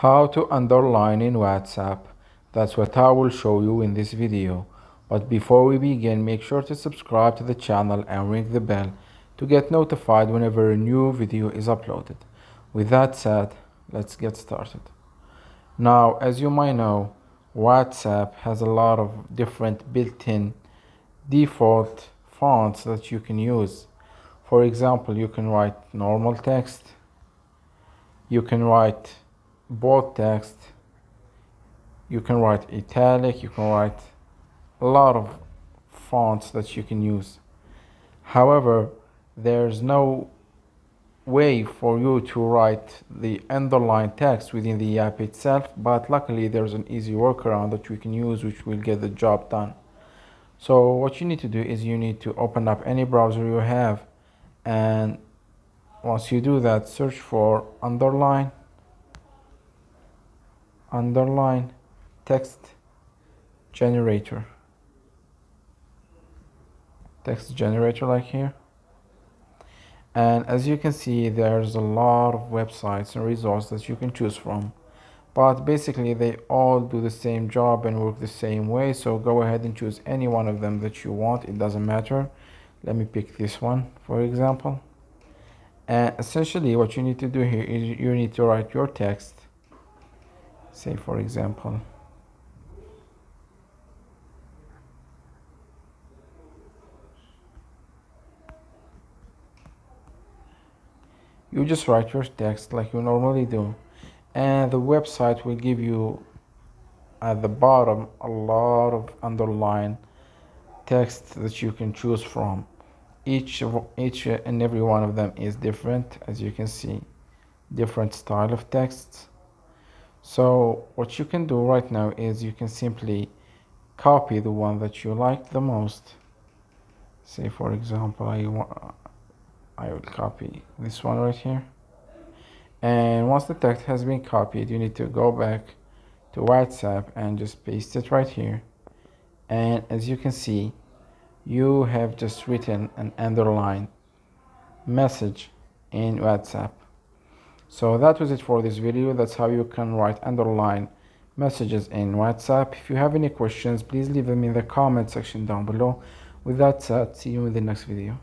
How to underline in WhatsApp. That's what I will show you in this video. But before we begin, make sure to subscribe to the channel and ring the bell to get notified whenever a new video is uploaded. With that said, let's get started. Now, as you might know, WhatsApp has a lot of different built-in default fonts that you can use. For example, you can write normal text, you can write bold text, you can write italic, you can write a lot of fonts that you can use. However, there's no way for you to write the underline text within the app itself, but luckily there's an easy workaround that we can use which will get the job done. So what you need to do is you need to open up any browser you have, and once you do that, search for underline text generator like here. And as you can see, there's a lot of websites and resources that you can choose from, but basically they all do the same job and work the same way. So go ahead and choose any one of them that you want, it doesn't matter. Let me pick this one for example. And essentially what you need to do here is you need to write your text. Say for example, you just write your text like you normally do, and the website will give you at the bottom a lot of underline text that you can choose from. Each and every one of them is different, as you can see, different style of texts. So what you can do right now is you can simply copy the one that you like the most. Say for example, I will copy this one right here. And once the text has been copied, you need to go back to WhatsApp and just paste it right here. And as you can see, you have just written an underline message in WhatsApp. So that was it for this video. That's how you can write underline messages in WhatsApp. If you have any questions, please leave them in the comment section down below. With that said, see you in the next video.